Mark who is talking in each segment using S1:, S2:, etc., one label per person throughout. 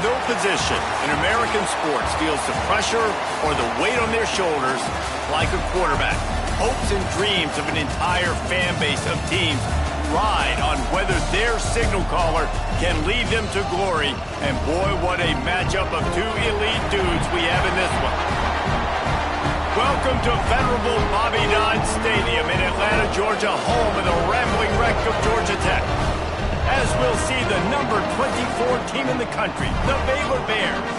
S1: No position in American sports feels the pressure or the weight on their shoulders like a quarterback. Hopes and dreams of an entire fan base of teams ride on whether their signal caller can lead them to glory. And boy, what a matchup of two elite dudes we have in this one. Welcome to venerable Bobby Dodd Stadium in Atlanta, Georgia, home of the rambling wreck of Georgia Tech. As we'll see the number 24 team in the country, the Baylor Bears,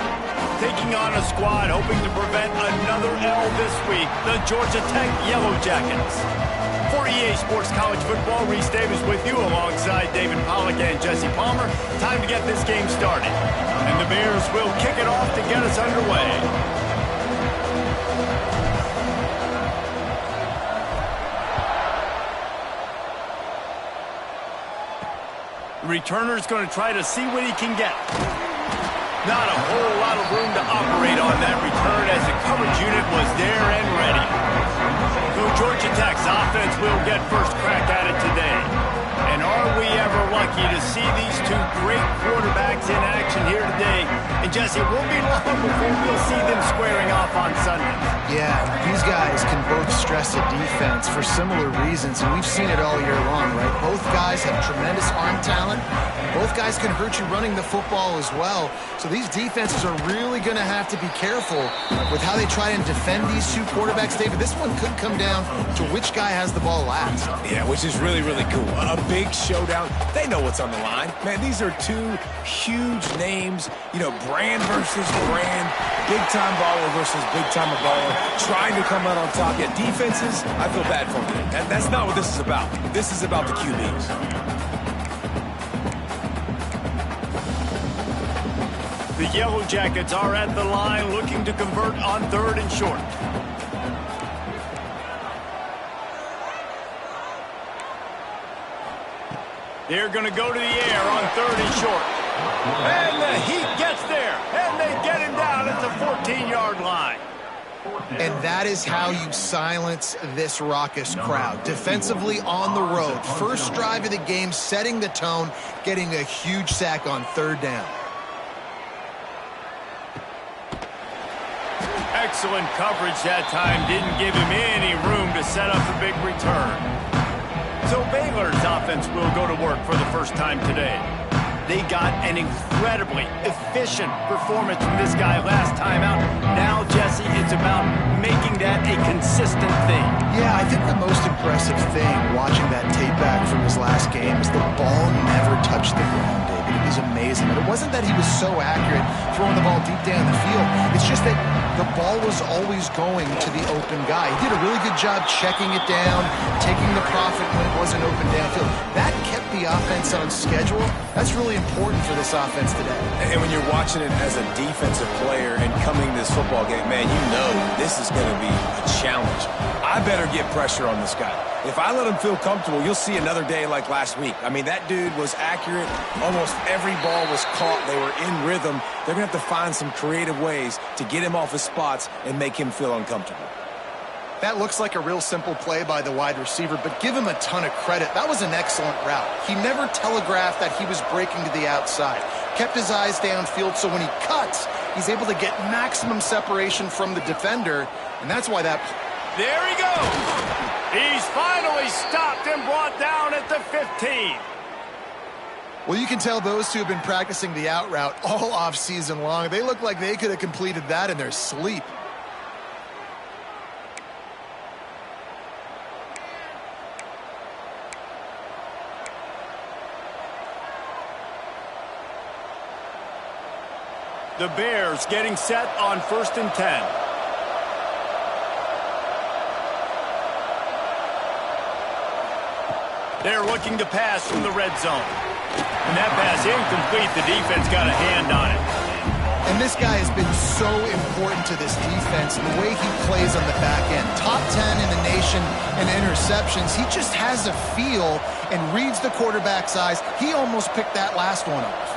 S1: taking on a squad hoping to prevent another L this week, the Georgia Tech Yellow Jackets. For EA Sports College Football, Reese Davis with you alongside David Pollack and Jesse Palmer. Time to get this game started. And the Bears will kick it off to get us underway. The returner's going to try to see what he can get. Not a whole lot of room to operate on that return as the coverage unit was there and ready. So Georgia Tech's offense will get first crack at it today. And are we ever lucky to see these two great quarterbacks in action here today? And Jesse, it won't be long before we'll see them squaring off on Sunday.
S2: Yeah, these guys can both stress a defense for similar reasons, and we've seen it all year long, right? Both guys have tremendous arm talent. Both guys can hurt you running the football as well. So these defenses are really going to have to be careful with how they try and defend these two quarterbacks. David, this one could come down to which guy has the ball last.
S3: Yeah, which is really, really cool. A big showdown. They know what's on the line. Man, these are two huge names. You know, brand versus brand. Big-time baller versus big-time baller. Trying to come out on top. Yeah, defenses, I feel bad for them. That's not what this is about. This is about the QBs.
S1: The Yellow Jackets are at the line looking to convert on 3rd and short. They're going to go to the air on 3rd and short. And the heat gets there, and they get him down at the 14-yard line.
S2: And that is how you silence this raucous crowd. Defensively on the road. First drive of the game, setting the tone, getting a huge sack on third down.
S1: Excellent coverage that time. Didn't give him any room to set up a big return. So Baylor's offense will go to work for the first time today. They got an incredibly efficient performance from this guy last time out. Now, Jesse, it's about making that a consistent thing.
S2: Yeah, I think the most impressive thing watching that tape back from his last game is the ball never touched the ground, David. It was amazing. And it wasn't that he was so accurate throwing the ball deep down the field. It's just that the ball was always going to the open guy. He did a really good job checking it down, taking the profit when it wasn't open downfield. That kept the offense on schedule. That's really important for this offense today.
S3: And when you're watching it as a defensive player and coming to this football game, man, you know this is going to be a challenge. I better get pressure on this guy. If I let him feel comfortable, you'll see another day like last week. I mean, that dude was accurate. Almost every ball was caught. They were in rhythm. They're going to have to find some creative ways to get him off his spots and make him feel uncomfortable.
S2: That looks like a real simple play by the wide receiver, but give him a ton of credit. That was an excellent route. He never telegraphed that he was breaking to the outside. Kept his eyes downfield, so when he cuts, he's able to get maximum separation from the defender, and that's why that...
S1: There he goes. He's finally stopped and brought down at the 15.
S2: Well, you can tell those two have been practicing the out route all off-season long. They look like they could have completed that in their sleep.
S1: The Bears getting set on 1st and 10. They're looking to pass from the red zone. And that pass incomplete. The defense got a hand on it.
S2: And this guy has been so important to this defense, the way he plays on the back end. Top 10 in the nation in interceptions. He just has a feel and reads the quarterback's eyes. He almost picked that last one off.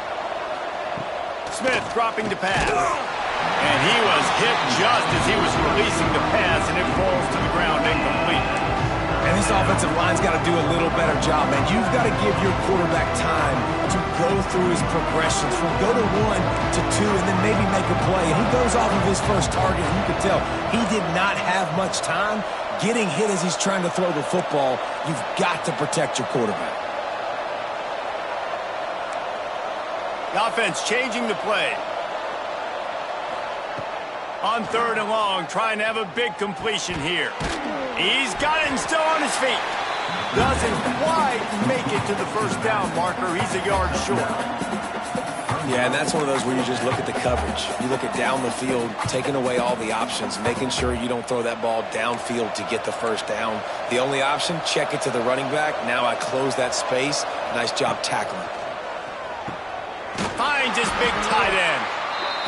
S1: Smith dropping to pass. And he was hit just as he was releasing the pass, and it falls to the ground incomplete.
S3: And this offensive line's got to do a little better job, man. You've got to give your quarterback time to go through his progressions from go to 1 to 2 and then maybe make a play. And he goes off of his first target, and you can tell he did not have much time getting hit as he's trying to throw the football. You've got to protect your quarterback.
S1: The offense changing the play. On 3rd and long, trying to have a big completion here. He's got it and still on his feet. Doesn't quite make it to the first down marker. He's a yard short.
S3: Yeah, and that's one of those where you just look at the coverage. You look at down the field, taking away all the options, making sure you don't throw that ball downfield to get the first down. The only option, check it to the running back. Now I close that space. Nice job tackling.
S1: Finds his big tight end.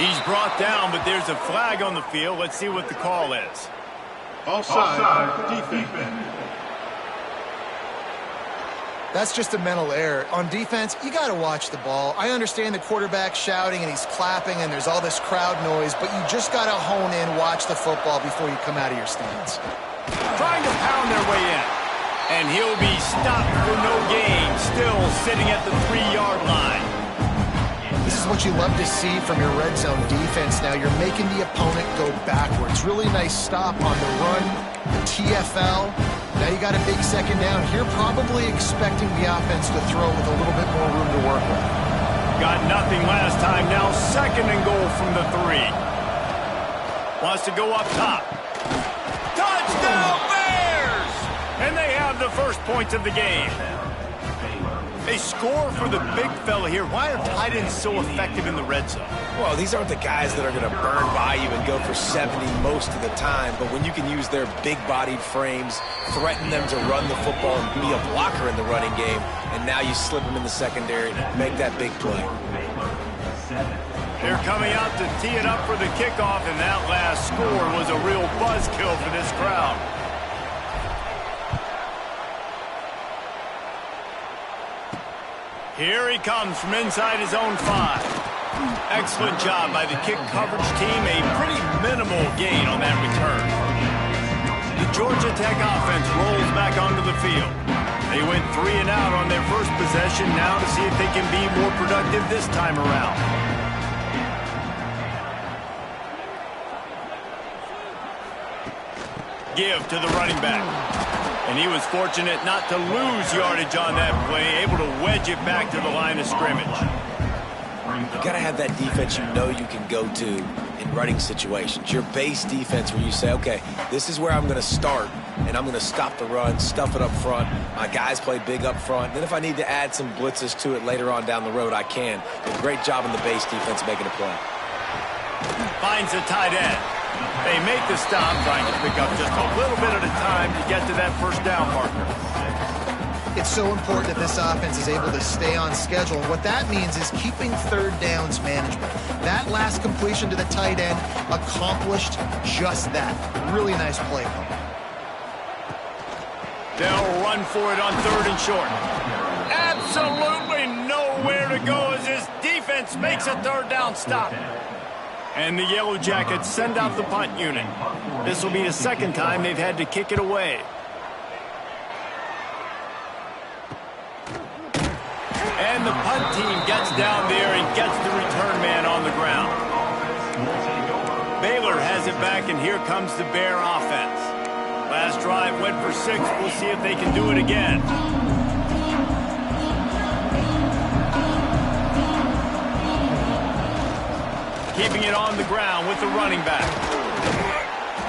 S1: He's brought down, but there's a flag on the field. Let's see what the call is.
S4: Offside, defense.
S2: That's just a mental error. On defense, you got to watch the ball. I understand the quarterback shouting and he's clapping and there's all this crowd noise, but you just got to hone in, watch the football before you come out of your stance.
S1: Trying to pound their way in. And he'll be stopped for no gain, still sitting at the 3-yard line.
S2: This is what you love to see from your red zone defense now. You're making the opponent go backwards. Really nice stop on the run, the TFL. Now you got a big second down here, probably expecting the offense to throw with a little bit more room to work with.
S1: Got nothing last time, now 2nd and goal from the 3. Wants to go up top. Touchdown Bears! And they have the first points of the game. They score for the big fella here. Why are tight ends so effective in the red zone?
S3: Well, these aren't the guys that are going to burn by you and go for 70 most of the time, but when you can use their big-bodied frames, threaten them to run the football and be a blocker in the running game, and now you slip them in the secondary, make that big play.
S1: They're coming out to tee it up for the kickoff, and that last score was a real buzzkill for this crowd. Here he comes from inside his own 5. Excellent job by the kick coverage team. A pretty minimal gain on that return. The Georgia Tech offense rolls back onto the field. They went 3 and out on their first possession. Now to see if they can be more productive this time around. Give to the running back. And he was fortunate not to lose yardage on that play, able to wedge it back to the line of scrimmage.
S3: You got to have that defense you know you can go to in running situations. Your base defense where you say, okay, this is where I'm going to start, and I'm going to stop the run, stuff it up front. My guys play big up front. Then if I need to add some blitzes to it later on down the road, I can. A great job in the base defense making a play.
S1: Finds a tight end. They make the stop, trying to pick up just a little bit at a time to get to that first down marker.
S2: It's so important that this offense is able to stay on schedule. And what that means is keeping third downs management. That last completion to the tight end accomplished just that. Really nice play call.
S1: They'll run for it on 3rd and short. Absolutely nowhere to go as his defense makes a 3rd down stop. And the Yellow Jackets send out the punt unit. This will be the 2nd time they've had to kick it away. And the punt team gets down there and gets the return man on the ground. Baylor has it back, and here comes the Bear offense. Last drive went for 6. We'll see if they can do it again. Keeping it on the ground with the running back.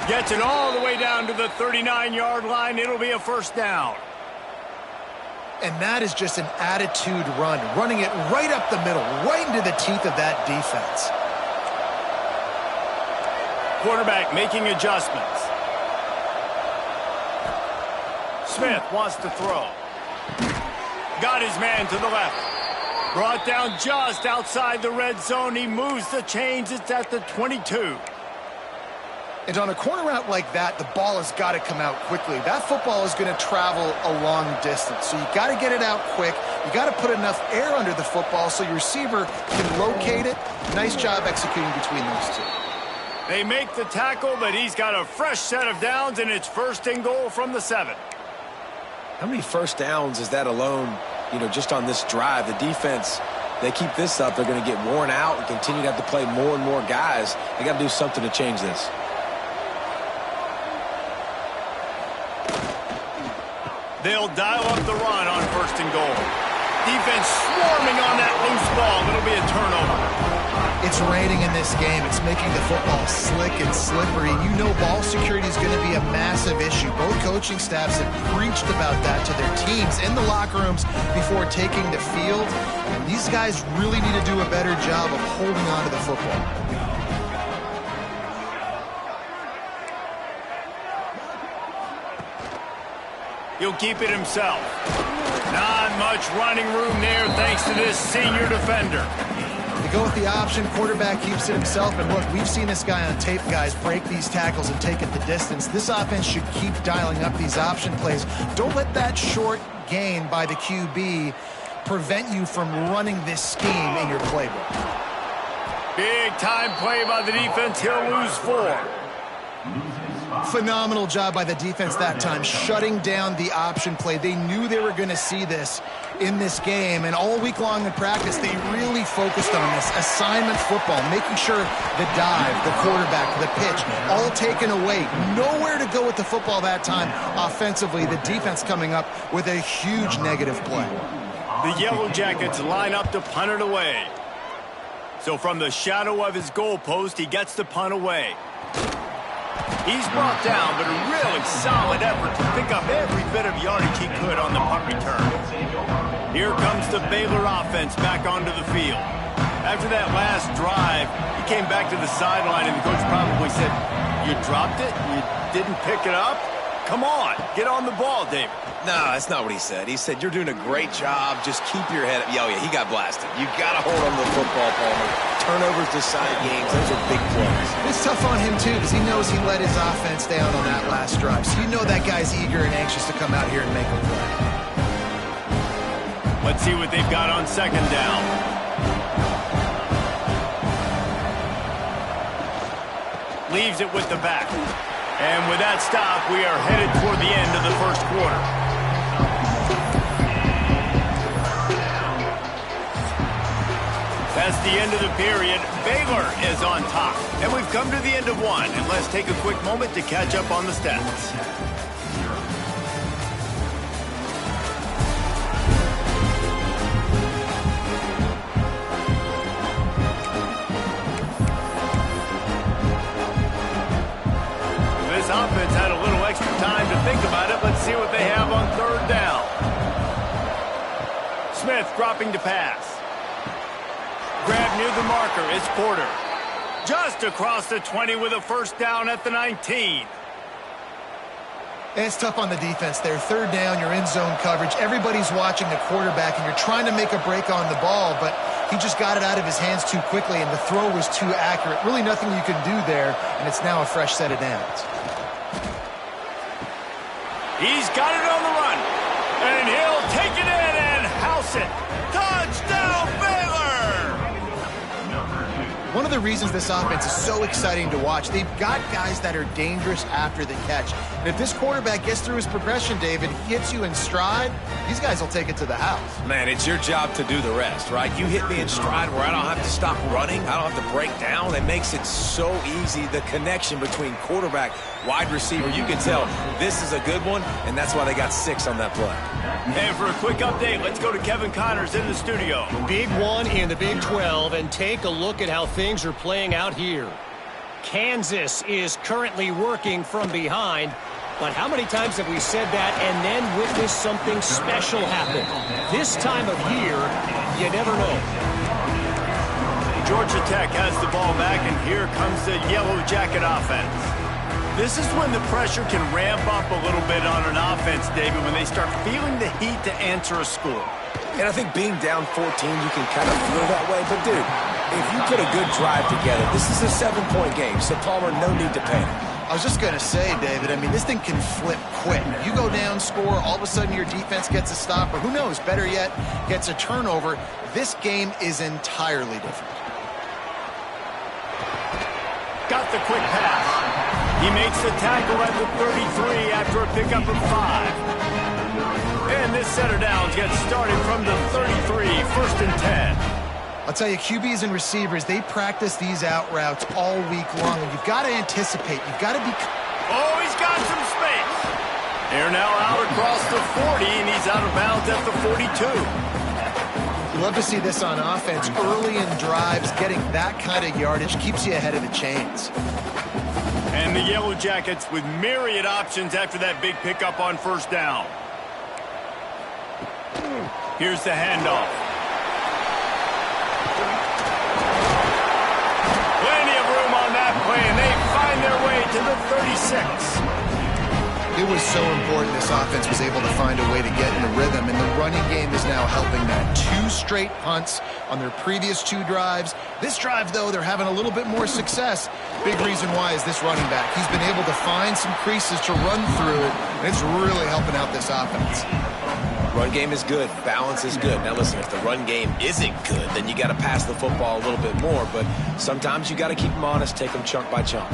S1: Gets it all the way down to the 39-yard line. It'll be a 1st down.
S2: And that is just an attitude run, running it right up the middle, right into the teeth of that defense.
S1: Quarterback making adjustments. Smith wants to throw. Got his man to the left. Brought down just outside the red zone. He moves the chains. It's at the 22.
S2: And on a corner route like that, the ball has got to come out quickly. That football is going to travel a long distance. So you got to get it out quick. You got to put enough air under the football so your receiver can locate it. Nice job executing between those two.
S1: They make the tackle, but he's got a fresh set of downs, and it's 1st and goal from the 7.
S3: How many 1st downs is that alone, just on this drive? The defense, they keep this up, they're going to get worn out and continue to have to play more and more guys. They got to do something to change this.
S1: They'll dial up the run on 1st and goal. Defense swarming on that loose ball. It'll be a turnover.
S2: It's raining in this game. It's making the football slick and slippery. You know ball security is going to be a massive issue. Both coaching staffs have preached about that to their teams in the locker rooms before taking the field. And these guys really need to do a better job of holding on to the football.
S1: He'll keep it himself. Not much running room there thanks to this senior defender.
S2: They go with the option. Quarterback keeps it himself. And look, we've seen this guy on tape, guys, break these tackles and take it the distance. This offense should keep dialing up these option plays. Don't let that short gain by the QB prevent you from running this scheme in your playbook.
S1: Big time play by the defense. He'll lose 4.
S2: Phenomenal job by the defense that time, shutting down the option play. They knew they were going to see this in this game, and all week long in practice, they really focused on this assignment football, making sure the dive, the quarterback, the pitch, all taken away. Nowhere to go with the football that time offensively. The defense coming up with a huge negative play.
S1: The Yellow Jackets line up to punt it away. So from the shadow of his goalpost, he gets the punt away. He's brought down, but a really solid effort to pick up every bit of yardage he could on the punt return. Here comes the Baylor offense back onto the field. After that last drive, he came back to the sideline, and the coach probably said, "You dropped it? You didn't pick it up? Come on, get on the ball, David."
S3: No, that's not what he said. He said, "You're doing a great job. Just keep your head up." Oh, yeah, he got blasted. You got to hold on to the football, Palmer. Turnovers decide games. Those are big plays.
S2: It's tough on him, too, because he knows he let his offense down on that last drive. So you know that guy's eager and anxious to come out here and make a play.
S1: Let's see what they've got on second down. Leaves it with the back. And with that stop, we are headed toward the end of the first quarter. That's the end of the period. Baylor is on top. And we've come to the end of one. And let's take a quick moment to catch up on the stats. This offense had a little extra time to think about it. Let's see what they have on third down. Smith dropping to pass. Grab near the marker. It's Porter. Just across the 20 with a first down at the 19.
S2: And it's tough on the defense there. Third down, you're in zone coverage. Everybody's watching the quarterback, and you're trying to make a break on the ball, but he just got it out of his hands too quickly, and the throw was too accurate. Really nothing you can do there, and it's now a fresh set of downs.
S1: He's got it on the run, and he'll take it in and house it. Touchdown, Baylor!
S2: One of the reasons this offense is so exciting to watch, they've got guys that are dangerous after the catch. And if this quarterback gets through his progression, David, hits you in stride, these guys will take it to the house.
S3: Man, it's your job to do the rest, right? You hit me in stride where I don't have to stop running. I don't have to break down. It makes it so easy, the connection between quarterback, wide receiver. You can tell this is a good one, and that's why they got 6 on that play.
S1: And for a quick update, let's go to Kevin Connors in the studio.
S5: Big one in the Big 12, and take a look at how things are playing out here. Kansas is currently working from behind, but how many times have we said that and then witnessed something special happen? This time of year, you never know.
S1: Georgia Tech has the ball back, and here comes the Yellow Jacket offense. This is when the pressure can ramp up a little bit on an offense, David, when they start feeling the heat to answer a score.
S3: And I think being down 14, you can kind of feel that way. But, dude, if you put a good drive together, this is a 7-point game, so Palmer, no need to panic.
S2: I was just going to say, David, I mean, this thing can flip quick. You go down, score, all of a sudden your defense gets a stop, or who knows, better yet, gets a turnover. This game is entirely different.
S1: Got the quick pass. He makes the tackle at the 33 after a pickup of 5. And this center downs gets started from the 33, 1st and 10.
S2: I'll tell you, QBs and receivers, they practice these out routes all week long, and you've got to anticipate. You've got to be...
S1: Oh, he's got some space. They're now out across the 40, and he's out of bounds at the 42.
S2: You love to see this on offense. Early in drives, getting that kind of yardage keeps you ahead of the chains.
S1: And the Yellow Jackets with myriad options after that big pickup on first down. Here's the handoff. Plenty of room on that play, and they find their way to the 36.
S2: It was so important this offense was able to find a way to get in a rhythm, and the running game is now helping that. 2 straight punts on their previous 2 drives. This drive, though, they're having a little bit more success. Big reason why is this running back. He's been able to find some creases to run through it, and it's really helping out this offense.
S3: Run game is good. Balance is good. Now, listen, if the run game isn't good, then you got to pass the football a little bit more, but sometimes you got to keep them honest, take them chunk by chunk.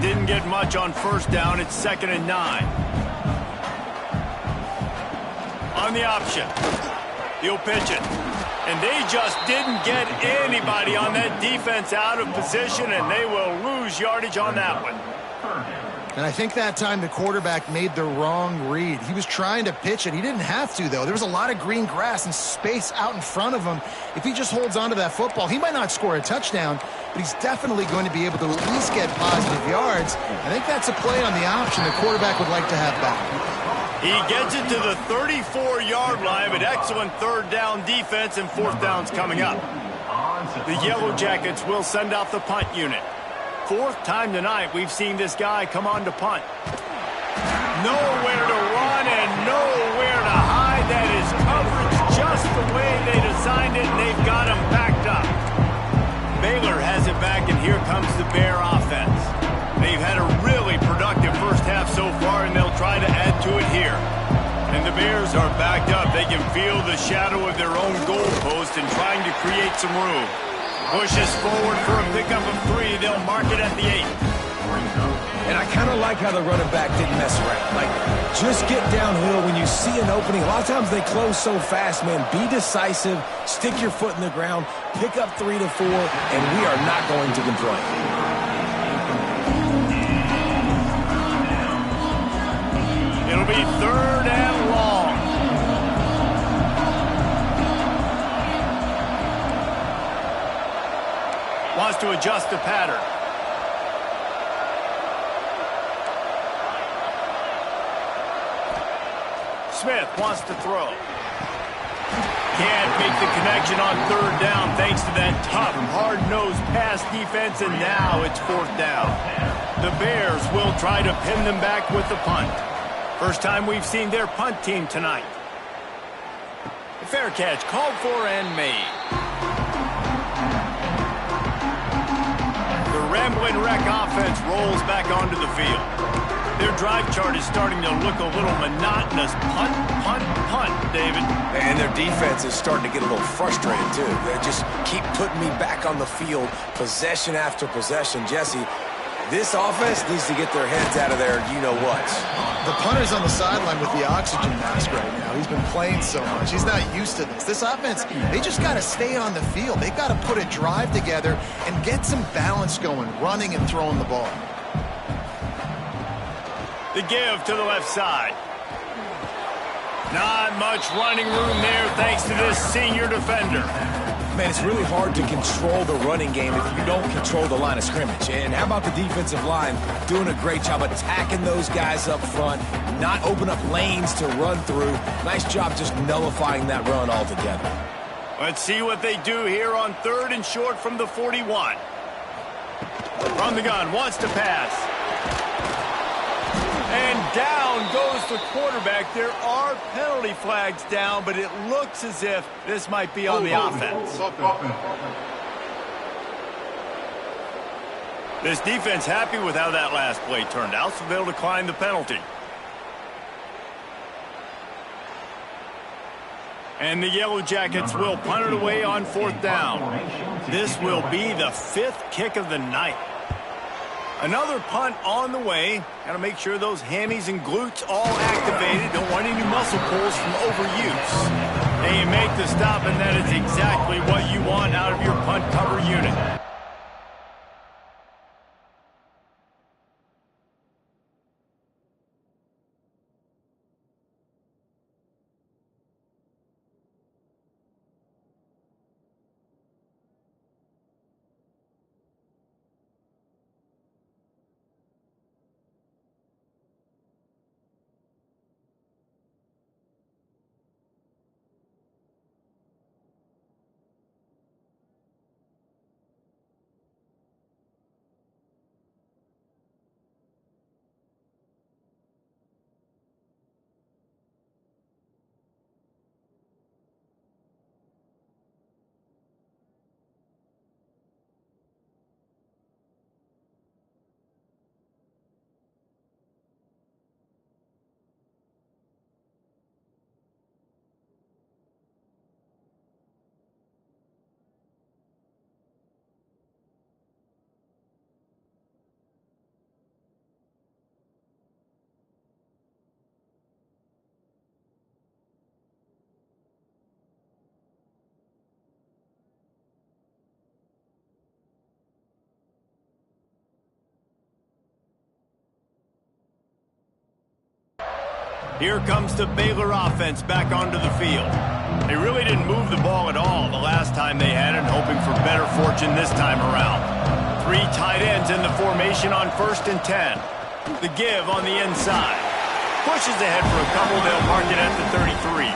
S1: Didn't get much on first down. It's 2nd and 9. On the option. He'll pitch it. And they just didn't get anybody on that defense out of position, and they will lose yardage on that one.
S2: And I think that time the quarterback made the wrong read. He was trying to pitch it. He didn't have to, though. There was a lot of green grass and space out in front of him. If he just holds on to that football, he might not score a touchdown, but he's definitely going to be able to at least get positive yards. I think that's a play on the option the quarterback would like to have back.
S1: He gets it to the 34-yard line, but excellent third down defense, and fourth down's coming up. The Yellow Jackets will send out the punt unit. 4th time tonight we've seen this guy come on to punt. Nowhere to run and nowhere to hide. That is coverage just the way they designed it, and they've got him backed up. Baylor has it back, and here comes the Bear offense. They've had a really productive first half so far, and they'll try to add to it here. And the Bears are backed up. They can feel the shadow of their own goalpost and trying to create some room. Pushes forward for a pickup of 3. They'll mark it at the 8.
S3: And I kind of like how the running back didn't mess around. Like, just get downhill when you see an opening. A lot of times they close so fast, man. Be decisive, stick your foot in the ground, pick up 3 to 4, and we are not going to complain.
S1: It'll be 3rd and long. Wants to adjust the pattern. Smith wants to throw. Can't make the connection on 3rd down thanks to that tough, hard-nosed pass defense, and now it's 4th down. The Bears will try to pin them back with the punt. First time we've seen their punt team tonight. The fair catch called for and made. The Ramblin' Wreck offense rolls back onto the field. Their drive chart is starting to look a little monotonous. Punt, punt, punt, David.
S3: And their defense is starting to get a little frustrated, too. They just keep putting me back on the field, possession after possession. Jesse, this offense needs to get their heads out of there, you-know-what.
S2: The punter's on the sideline with the oxygen mask right now. He's been playing so much. He's not used to this. This offense, they just got to stay on the field. They've got to put a drive together and get some balance going, running and throwing the ball.
S1: The give to the left side. Not much running room there thanks to this senior defender.
S3: Man, it's really hard to control the running game if you don't control the line of scrimmage. And how about the defensive line doing a great job attacking those guys up front, not open up lanes to run through. Nice job just nullifying that run altogether.
S1: Let's see what they do here on 3rd and short from the 41. From the gun, wants to pass. And down goes the quarterback. There are penalty flags down, but it looks as if this might be on the offense. This defense happy with how that last play turned out, so they'll decline the penalty. And the Yellow Jackets will punt it away on 4th down. This will be the 5th kick of the night. Another punt on the way. Got to make sure those hammies and glutes all activated. Don't want any muscle pulls from overuse. And you make the stop, and that is exactly what you want out of your punt cover unit. Here comes the Baylor offense back onto the field. They really didn't move the ball at all the last time they had it, hoping for better fortune this time around. 3 tight ends in the formation on 1st and 10. The give on the inside. Pushes ahead for a couple. They'll mark it at the 33.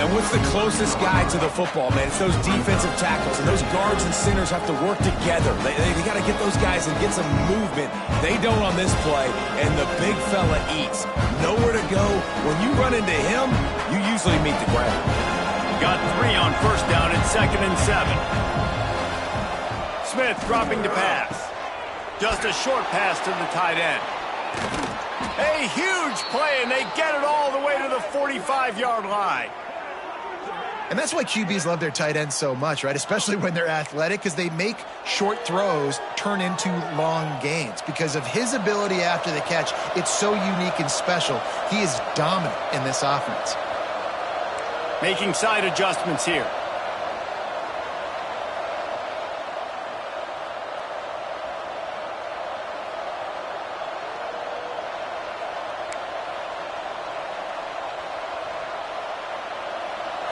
S3: And what's the closest guy to the football, man? It's those defensive tackles, and those guards and centers have to work together. They got to get those guys and get some movement. They don't on this play, and the big fella eats. Nowhere to go. When you run into him, you usually meet the ground.
S1: Got 3 on 1st down and 2nd and 7. Smith dropping to pass. Just a short pass to the tight end. A huge play, and they get it all the way to the 45-yard line.
S2: And that's why QBs love their tight ends so much, right? Especially when they're athletic, because they make short throws turn into long gains. Because of his ability after the catch, it's so unique and special. He is dominant in this offense.
S1: Making side adjustments here.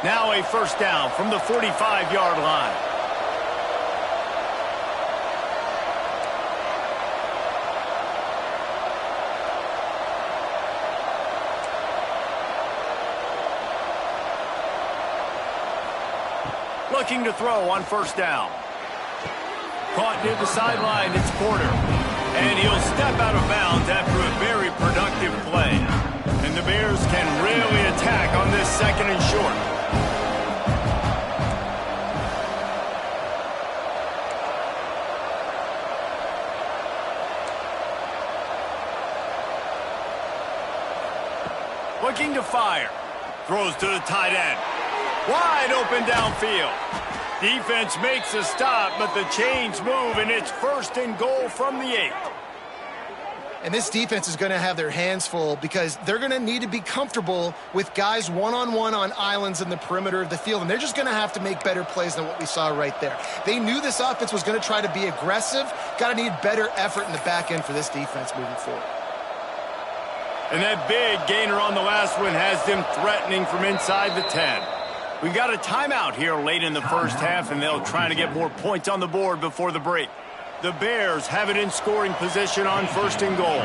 S1: Now a first down from the 45-yard line. Looking to throw on first down. Caught near the sideline, it's Porter. And he'll step out of bounds after a very productive play. And the Bears can really attack on this second and short. Looking to fire. Throws to the tight end. Wide open downfield. Defense makes a stop, but the chains move, and it's first and goal from the 8.
S2: And this defense is going to have their hands full because they're going to need to be comfortable with guys one-on-one on islands in the perimeter of the field, and they're just going to have to make better plays than what we saw right there. They knew this offense was going to try to be aggressive. Got to need better effort in the back end for this defense moving forward.
S1: And that big gainer on the last one has them threatening from inside the 10. We've got a timeout here late in the first half, and they'll try to get more points on the board before the break. The Bears have it in scoring position on first and goal.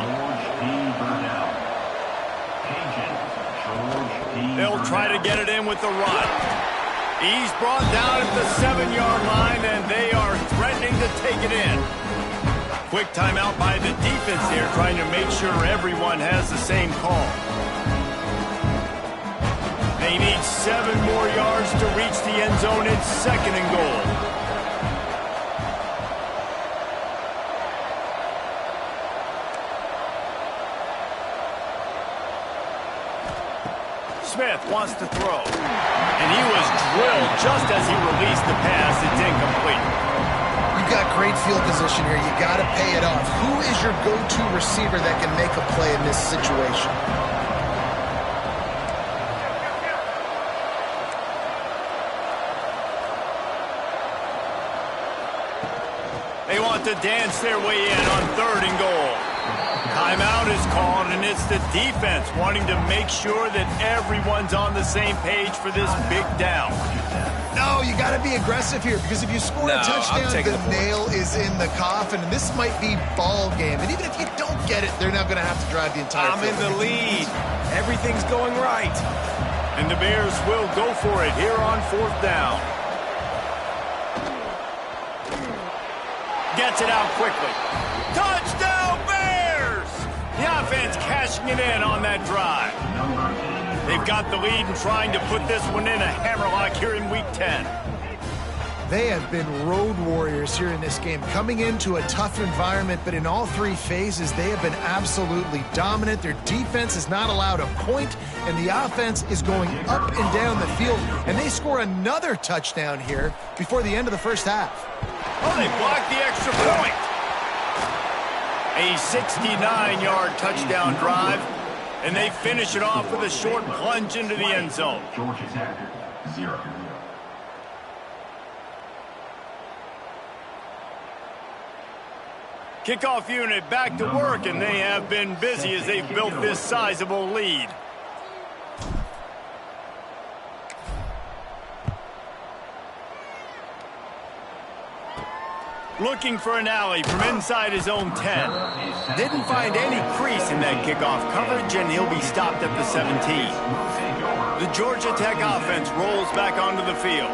S1: They'll try to get it in with the run. He's brought down at the 7-yard line, and they are threatening to take it in. Quick timeout by the defense here, trying to make sure everyone has the same call. They need 7 more yards to reach the end zone. It's second and goal. Smith wants to throw. And he was drilled just as he released the pass. It's incomplete.
S2: You've got great field position here. You got to pay it off. Who is your go-to receiver that can make a play in this situation?
S1: They want to dance their way in on third and goal. Timeout is called, and it's the defense wanting to make sure that everyone's on the same page for this big down.
S2: No, you got to be aggressive here because if you score a touchdown, the nail is in the coffin, and this might be ball game. And even if you don't get it, they're not going to have to drive the entire field.
S3: I'm in the lead. Everything's going right.
S1: And the Bears will go for it here on fourth down. Gets it out quickly. Touchdown, Bears! The offense cashing it in on that drive. They've got the lead and trying to put this one in a hammerlock here in Week 10.
S2: They have been road warriors here in this game, coming into a tough environment, but in all 3 phases, they have been absolutely dominant. Their defense is not allowed a point, and the offense is going up and down the field, and they score another touchdown here before the end of the first half.
S1: Oh, they blocked the extra point. A 69-yard touchdown drive, and they finish it off with a short plunge into the end zone.
S6: Georgia Tech, 0.
S1: Kickoff unit back to work, and they have been busy as they've built this sizable lead. Looking for an alley from inside his own 10. Didn't find any crease in that kickoff coverage, and he'll be stopped at the 17. The Georgia Tech offense rolls back onto the field.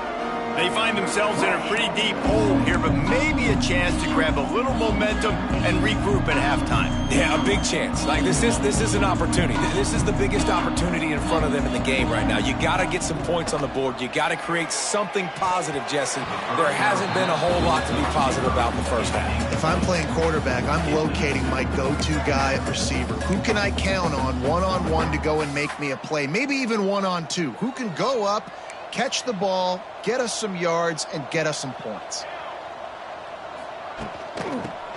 S1: They find themselves in a pretty deep hole here, but maybe a chance to grab a little momentum and regroup at halftime.
S3: Yeah, a big chance. Like, this is an opportunity. This is the biggest opportunity in front of them in the game right now. You got to get some points on the board. You got to create something positive, Jesse. There hasn't been a whole lot to be positive about in the first half.
S2: If I'm playing quarterback, I'm locating my go-to guy at receiver. Who can I count on one-on-one to go and make me a play? Maybe even one-on-two. Who can go up, catch the ball, get us some yards, and get us some points?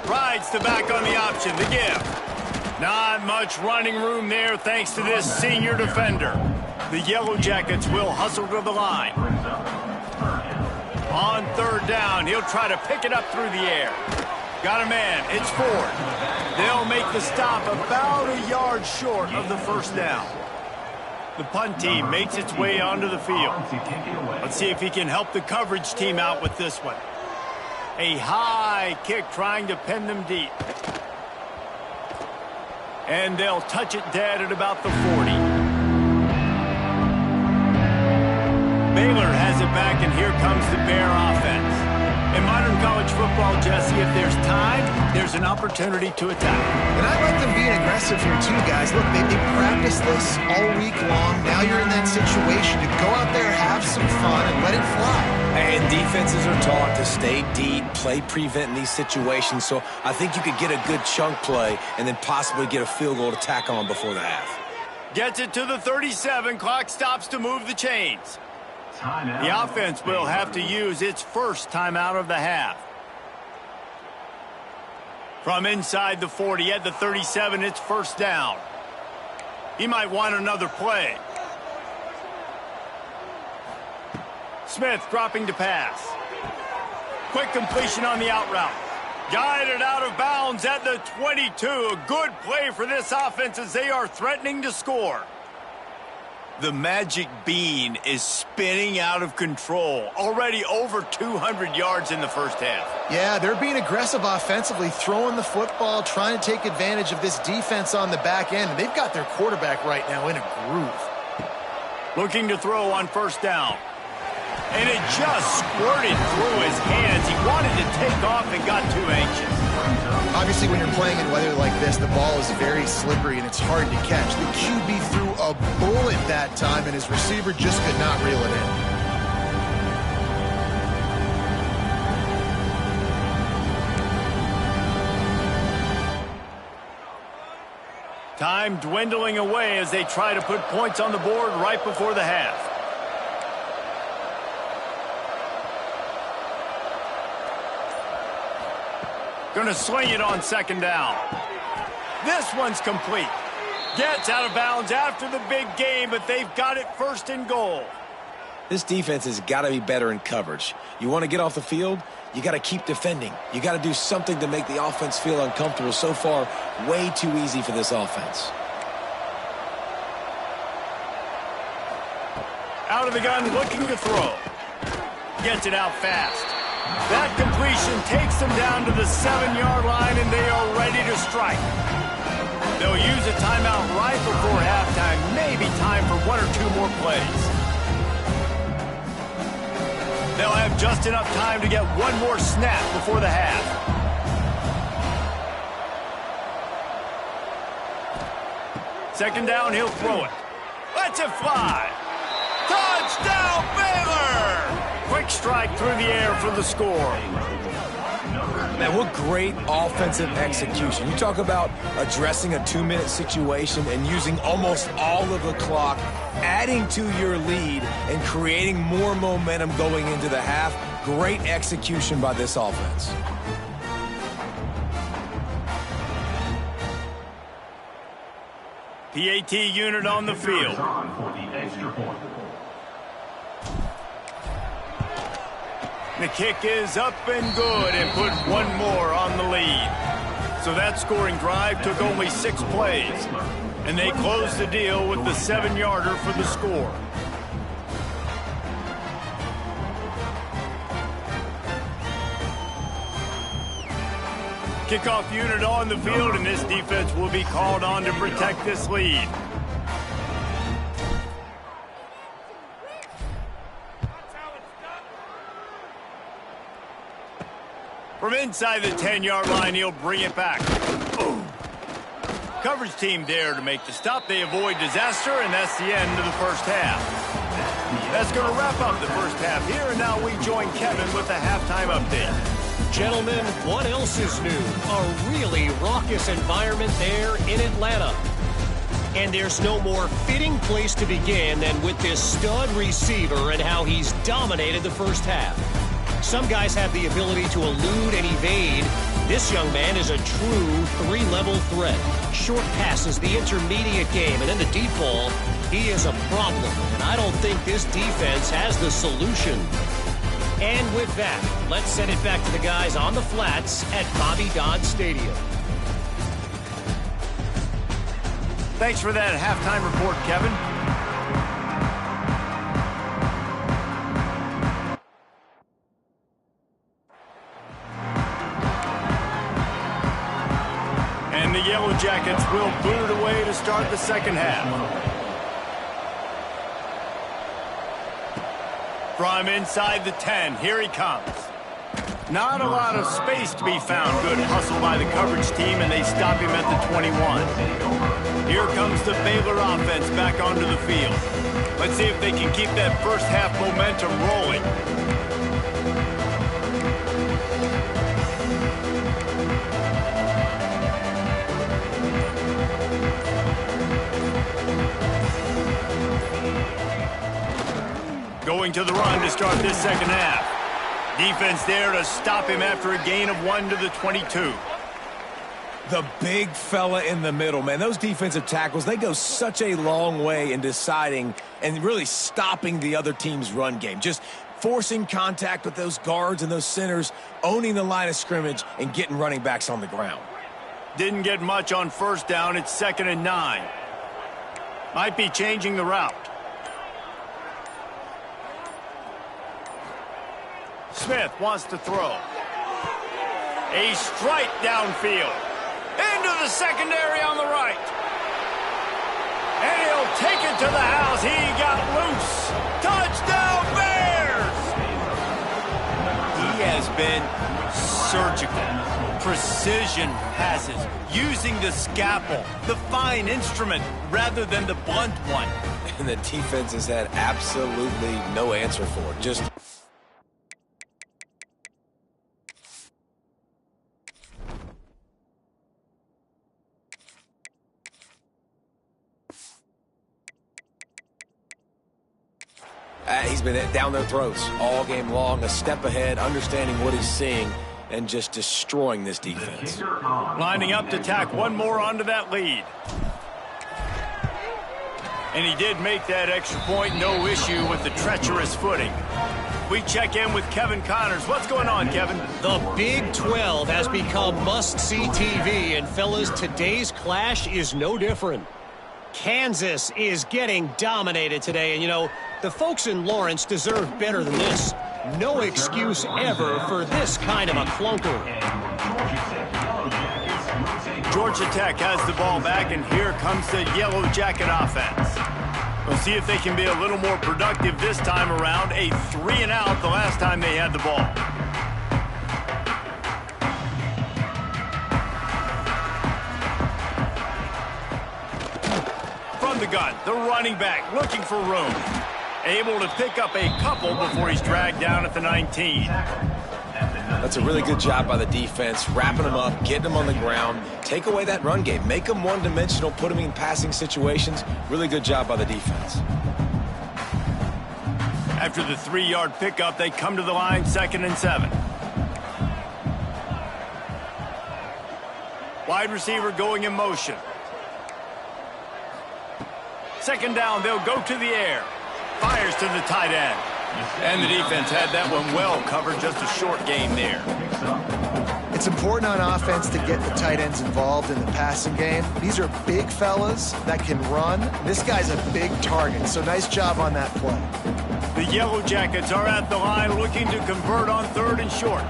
S1: Rides the back on the option, the give. Not much running room there thanks to this senior defender. The Yellow Jackets will hustle to the line. On third down, he'll try to pick it up through the air. Got a man, it's Ford. They'll make the stop about a yard short of the first down. The punt team makes its way onto the field. Let's see if he can help the coverage team out with this one. A high kick trying to pin them deep. And they'll touch it dead at about the 40. Baylor has it back, and here comes the Bear offense. In modern college football, Jesse, if there's time, there's an opportunity to attack.
S2: And I like them being aggressive here too, guys. Look, they practiced this all week long. Now you're in that situation to go out there, have some fun, and let it fly.
S3: And defenses are taught to stay deep, play prevent in these situations. So I think you could get a good chunk play and then possibly get a field goal to tack on before the half.
S1: Gets it to the 37. Clock stops to move the chains. The offense will have to use its first timeout of the half. From inside the 40 at the 37, it's first down. He might want another play. Smith dropping to pass. Quick completion on the out route. Guided out of bounds at the 22. A good play for this offense as they are threatening to score. The magic bean is spinning out of control. Already over 200 yards in the first half.
S2: Yeah, they're being aggressive offensively, throwing the football, trying to take advantage of this defense on the back end. And they've got their quarterback right now in a groove.
S1: Looking to throw on first down. And it just squirted through his hands. He wanted to take off and got too anxious.
S2: Obviously, when you're playing in weather like this, the ball is very slippery and it's hard to catch. The QB threw a bullet that time, and his receiver just could not reel it in.
S1: Time dwindling away as they try to put points on the board right before the half. Going to swing it on second down. This one's complete. Gets out of bounds after the big game, but they've got it first and goal.
S3: This defense has got to be better in coverage. You want to get off the field, you got to keep defending. You got to do something to make the offense feel uncomfortable. So far, way too easy for this offense.
S1: Out of the gun, looking to throw. Gets it out fast. That completion takes them down to the 7-yard line, and they are ready to strike. They'll use a timeout right before halftime. Maybe time for one or two more plays. They'll have just enough time to get one more snap before the half. Second down, he'll throw it. Lets it fly. Touchdown, Baylor! Quick strike through the air for the score.
S3: Man, what great offensive execution. You talk about addressing a 2-minute situation and using almost all of the clock, adding to your lead, and creating more momentum going into the half. Great execution by this offense.
S1: PAT unit on the field. The kick is up and good and put one more on the lead. So that scoring drive took only 6 plays. And they closed the deal with the 7-yarder for the score. Kickoff unit on the field, and this defense will be called on to protect this lead. From inside the 10-yard line, he'll bring it back. Ooh. Coverage team there to make the stop. They avoid disaster, and that's the end of the first half. That's going to wrap up the first half here, and now we join Kevin with the halftime update.
S5: Gentlemen, what else is new? A really raucous environment there in Atlanta. And there's no more fitting place to begin than with this stud receiver and how he's dominated the first half. Some guys have the ability to elude and evade. This young man is a true three-level threat. Short passes, the intermediate game, and then the deep ball. He is a problem, and I don't think this defense has the solution. And with that, let's send it back to the guys on the flats at Bobby Dodd Stadium.
S1: Thanks for that halftime report, Kevin. And the Yellow Jackets will boot it away to start the second half. From inside the 10, here he comes. Not a lot of space to be found. Good hustle by the coverage team, and they stop him at the 21. Here comes the Baylor offense back onto the field. Let's see if they can keep that first half momentum rolling. Going to the run to start this second half. Defense there to stop him after a gain of 1 to the 22.
S3: The big fella in the middle, man. Those defensive tackles, they go such a long way in deciding and really stopping the other team's run game. Just forcing contact with those guards and those centers, owning the line of scrimmage, and getting running backs on the ground.
S1: Didn't get much on first down. It's 2nd and 9. Might be changing the route. Smith wants to throw. A strike downfield. Into the secondary on the right. And he'll take it to the house. He got loose. Touchdown, Bears! He has been surgical. Precision passes. Using the scalpel, the fine instrument, rather than the blunt one.
S3: And the defense has had absolutely no answer for it. Just... he's been down their throats all game long, a step ahead, understanding what he's seeing, and just destroying this defense.
S1: Lining up to tack one more onto that lead. And he did make that extra point, no issue with the treacherous footing. We check in with Kevin Connors. What's going on, Kevin?
S5: The Big 12 has become must-see TV, and fellas, today's clash is no different. Kansas is getting dominated today, and you know, the folks in Lawrence deserve better than this. No excuse ever for this kind of a clunker.
S1: Georgia Tech has the ball back, and here comes the Yellow Jacket offense. We'll see if they can be a little more productive this time around. A 3-and-out the last time they had the ball. From the gun, the running back looking for room. Able to pick up a couple before he's dragged down at the 19.
S3: That's a really good job by the defense, wrapping them up, getting them on the ground. Take away that run game. Make them one-dimensional, put them in passing situations. Really good job by the defense.
S1: After the 3-yard pickup, they come to the line, 2nd and 7. Wide receiver going in motion. 2nd down, they'll go to the air. Fires to the tight end. And the defense had that one well covered, just a short game there.
S2: It's important on offense to get the tight ends involved in the passing game. These are big fellas that can run. This guy's a big target, so nice job on that play.
S1: The Yellow Jackets are at the line looking to convert on 3rd and short.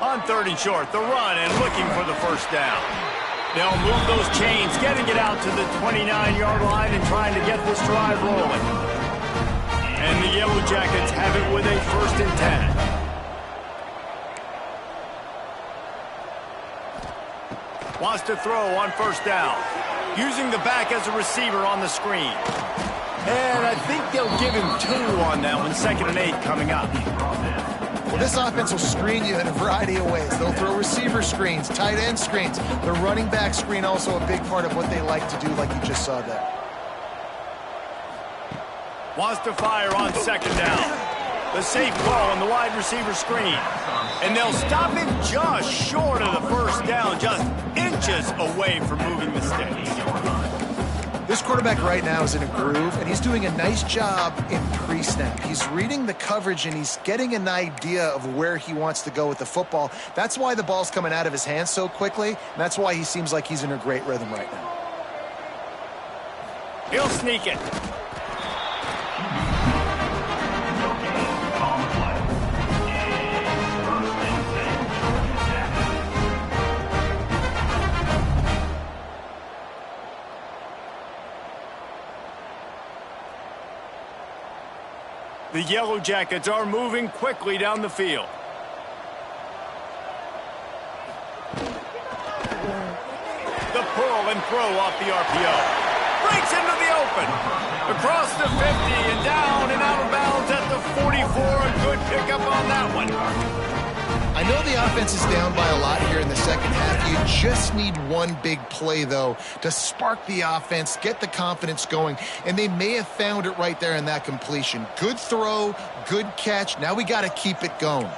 S1: On 3rd and short, the run and looking for the first down. They'll move those chains, getting it out to the 29-yard line and trying to get this drive rolling. And the Yellow Jackets have it with a 1st and 10. Wants to throw on first down. Using the back as a receiver on the screen. And I think they'll give him 2 on that one. 2nd and 8 coming up.
S2: Well, this offense will screen you in a variety of ways. They'll throw receiver screens, tight end screens. The running back screen also a big part of what they like to do, like you just saw there.
S1: Wants to fire on 2nd down. The safe ball on the wide receiver screen. And they'll stop him just short of the first down, just inches away from moving the sticks.
S2: This quarterback right now is in a groove, and he's doing a nice job in pre-snap. He's reading the coverage, and he's getting an idea of where he wants to go with the football. That's why the ball's coming out of his hands so quickly, and that's why he seems like he's in a great rhythm right now.
S1: He'll sneak it. The Yellow Jackets are moving quickly down the field. The pull and throw off the RPO. Breaks into the open. Across the 50 and down and out of bounds at the 44. A good pickup on that one.
S2: I know the offense is down by a lot here in the second half. You just need one big play, though, to spark the offense, get the confidence going, and they may have found it right there in that completion. Good throw, good catch. Now we got to keep it going.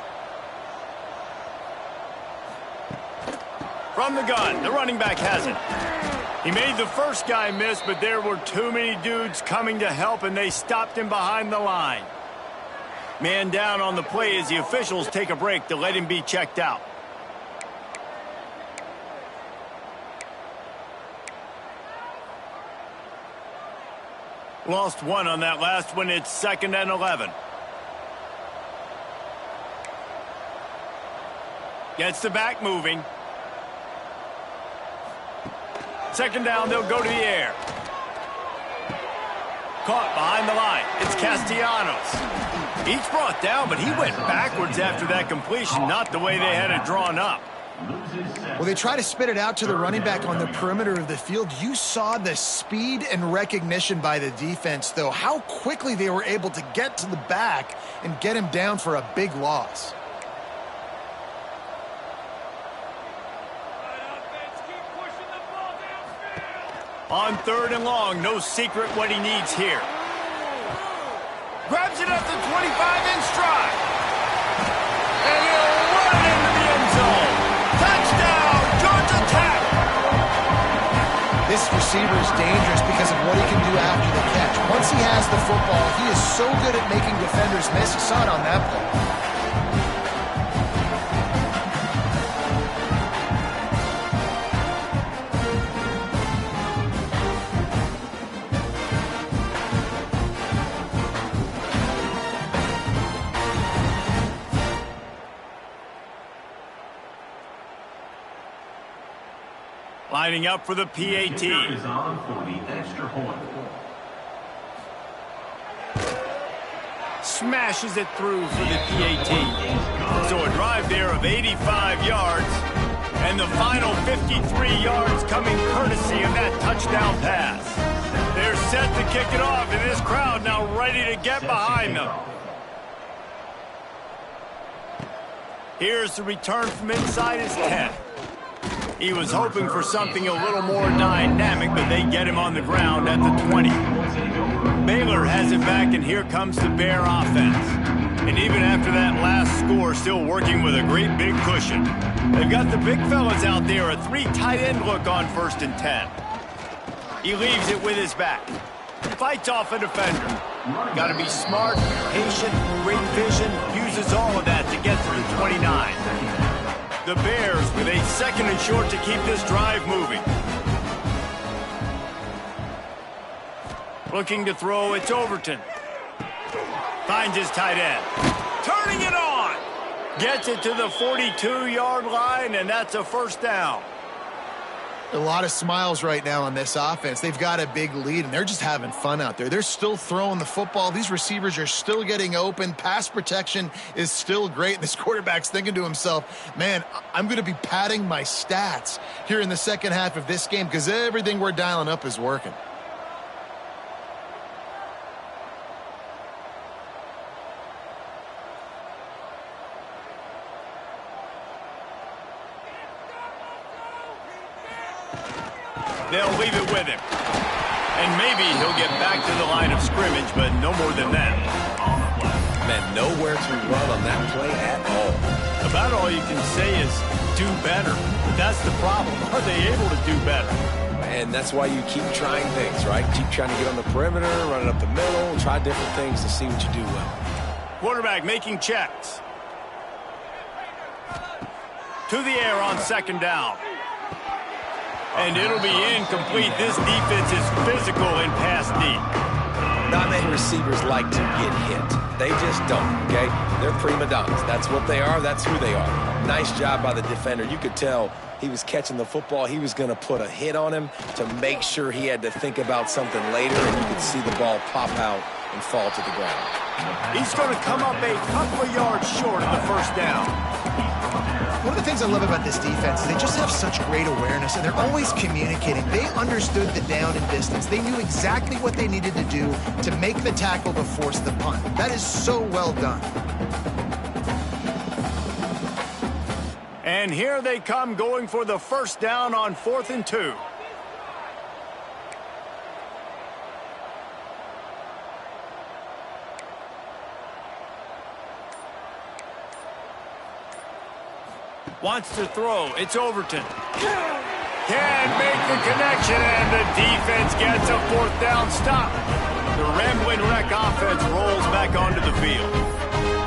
S1: From the gun, the running back has it. He made the first guy miss, but there were too many dudes coming to help, and they stopped him behind the line. Man down on the play as the officials take a break to let him be checked out. Lost 1 on that last one. It's 2nd and 11. Gets the back moving. 2nd down, they'll go to the air. Caught behind the line. It's Castellanos. Each brought down, but he went backwards after that completion, not the way they had it drawn up.
S2: Well, they try to spit it out to the running back on the perimeter of the field. You saw the speed and recognition by the defense, though, how quickly they were able to get to the back and get him down for a big loss.
S1: On 3rd and long, no secret what he needs here. Grabs it at the 25 in stride. And he'll run into the end zone. Touchdown, Georgia Tech.
S2: This receiver is dangerous because of what he can do after the catch. Once he has the football, he is so good at making defenders miss. You saw it on that play.
S1: Lining up for the PAT. Smashes it through for the PAT. So a drive there of 85 yards. And the final 53 yards coming courtesy of that touchdown pass. They're set to kick it off, and this crowd now ready to get behind them. Here's the return from inside his 10. He was hoping for something a little more dynamic, but they get him on the ground at the 20. Baylor has it back, and here comes the Bear offense. And even after that last score, still working with a great big cushion. They've got the big fellas out there, a 3 tight end look on 1st and 10. He leaves it with his back. Fights off a defender. Got to be smart, patient, great vision, uses all of that to get to the 29. The Bears with a 2nd and short to keep this drive moving. Looking to throw, it's Overton. Finds his tight end. Turning it on. Gets it to the 42-yard line, and that's a 1st down.
S2: A lot of smiles right now on this offense. They've got a big lead, and they're just having fun out there. They're still throwing the football. These receivers are still getting open. Pass protection is still great. This quarterback's thinking to himself, man, I'm going to be padding my stats here in the second half of this game because everything we're dialing up is working.
S1: They'll leave it with him. And maybe he'll get back to the line of scrimmage, but no more than that.
S3: Man, nowhere to run on that play at all.
S1: About all you can say is do better. But that's the problem. Are they able to do better?
S3: And that's why you keep trying things, right? Keep trying to get on the perimeter, run it up the middle, try different things to see what you do well.
S1: Quarterback making checks. To the air on second down. And it'll be incomplete. This defense is physical and pass deep.
S3: Not many receivers like to get hit. They just don't, okay? They're prima donnas. That's what they are. That's who they are. Nice job by the defender. You could tell he was catching the football. He was going to put a hit on him to make sure he had to think about something later, and you could see the ball pop out and fall to the ground.
S1: He's going to come up a couple of yards short of the first down.
S2: One of the things I love about this defense is they just have such great awareness, and they're always communicating. They understood the down and distance. They knew exactly what they needed to do to make the tackle to force the punt. That is so well done.
S1: And here they come going for the first down on 4th and 2. Wants to throw. It's Overton. Can't make the connection, and the defense gets a 4th down stop. The Rambling Wreck offense rolls back onto the field.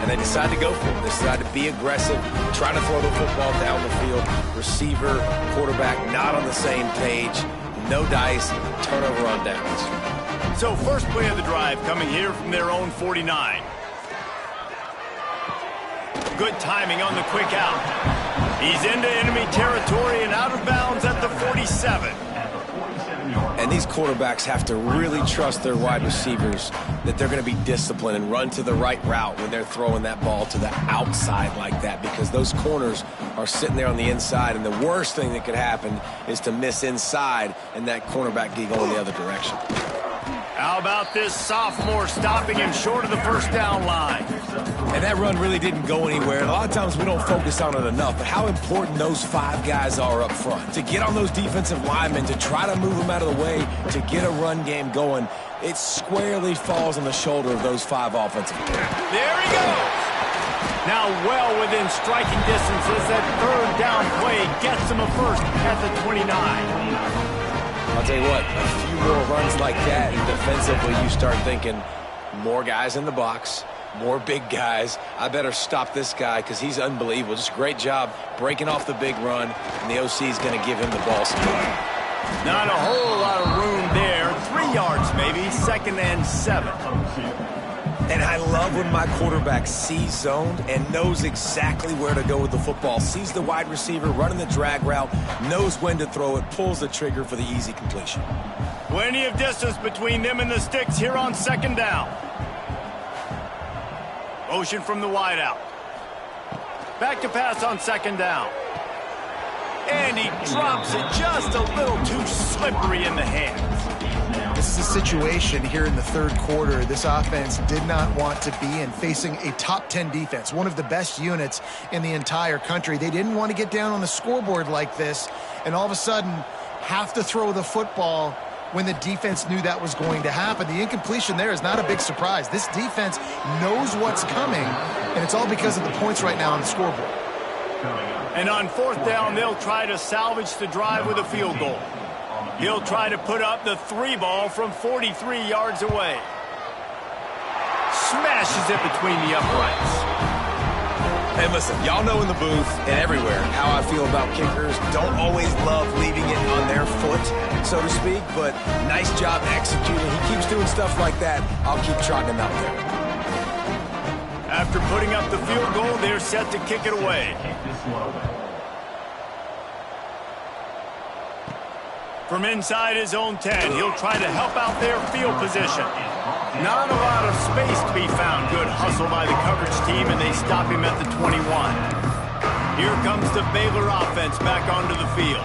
S3: And they decide to go for it. They decide to be aggressive, try to throw the football down the field. Receiver, quarterback not on the same page. No dice, turnover on downs.
S1: So first play of the drive coming here from their own 49. Good timing on the quick out. He's into enemy territory and out of bounds at the 47.
S3: And these quarterbacks have to really trust their wide receivers that they're going to be disciplined and run to the right route when they're throwing that ball to the outside like that, because those corners are sitting there on the inside, and the worst thing that could happen is to miss inside and that cornerback get going the other direction.
S1: How about this sophomore stopping him short of the first down line?
S3: And that run really didn't go anywhere. And a lot of times we don't focus on it enough, but how important those 5 guys are up front. To get on those defensive linemen, to try to move them out of the way, to get a run game going, it squarely falls on the shoulder of those 5 offensive players.
S1: There he goes. Now well within striking distance as that 3rd down play gets him a first at the 29.
S3: I'll tell you what, a few more runs like that, and defensively you start thinking, more guys in the box, more big guys. I better stop this guy because he's unbelievable. Just a great job breaking off the big run, and the OC is going to give him the ball support.
S1: Not a whole lot of room there. 3 yards maybe, 2nd and 7.
S3: And I love when my quarterback sees zoned and knows exactly where to go with the football. Sees the wide receiver running the drag route, knows when to throw it, pulls the trigger for the easy completion.
S1: Plenty of distance between them and the sticks here on 2nd down. Motion from the wideout. Back to pass on 2nd down. And he drops it just a little too slippery in the hands.
S2: This is a situation here in the 3rd quarter this offense did not want to be in, facing a top 10 defense, one of the best units in the entire country. They didn't want to get down on the scoreboard like this and all of a sudden have to throw the football when the defense knew that was going to happen. The incompletion there is not a big surprise. This defense knows what's coming, and it's all because of the points right now on the scoreboard.
S1: And on 4th down, they'll try to salvage the drive with a field goal. He'll try to put up the 3 ball from 43 yards away. Smashes it between the uprights.
S3: And listen, y'all know in the booth and everywhere how I feel about kickers. Don't always love leaving it on their foot, so to speak, but nice job executing. He keeps doing stuff like that. I'll keep trotting him out there.
S1: After putting up the field goal, they're set to kick it away. From inside his own 10, he'll try to help out their field position. Not a lot of space to be found. Good hustle by the coverage team, and they stop him at the 21. Here comes the Baylor offense back onto the field.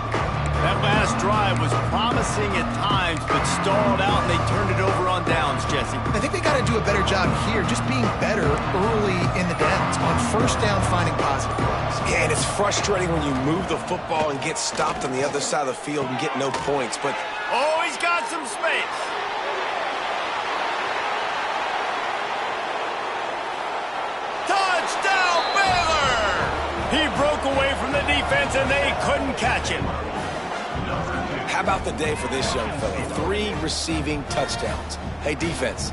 S1: That last drive was promising at times, but stalled out, and they turned it over on downs, Jesse.
S2: I think they got to do a better job here, just being better early in the downs. On first down, finding positive plays.
S3: Yeah, and it's frustrating when you move the football and get stopped on the other side of the field and get no points, but...
S1: Oh, he's got some space. Touchdown, Baylor! He broke away from the defense, and they couldn't catch him.
S3: How about the day for this young fella? 3 receiving touchdowns. Hey, defense,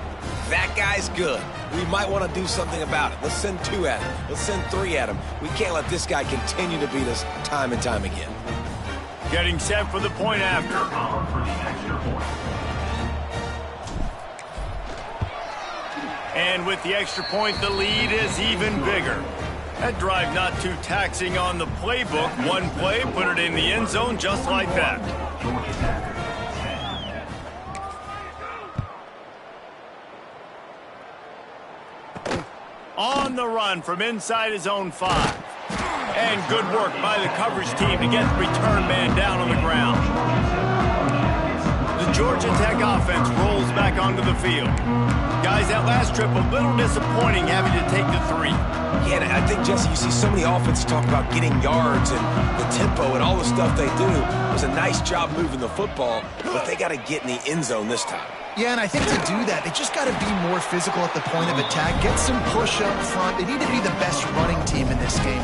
S3: that guy's good. We might want to do something about it. Let's send 2 at him. Let's send 3 at him. We can't let this guy continue to beat us time and time again.
S1: Getting set for the point after. And with the extra point, the lead is even bigger. That drive not too taxing on the playbook. One play, put it in the end zone just like that. On the run from inside his own 5. And good work by the coverage team to get the return man down on the ground. The Georgia Tech offense rolls back onto the field. Guys, that last trip, a little disappointing having to take the 3.
S3: Yeah, and I think, Jesse, you see so many offenses talk about getting yards and the tempo and all the stuff they do. It was a nice job moving the football, but they got to get in the end zone this time.
S2: Yeah, and I think to do that, they just got to be more physical at the point of attack, get some push up front. They need to be the best running team in this game.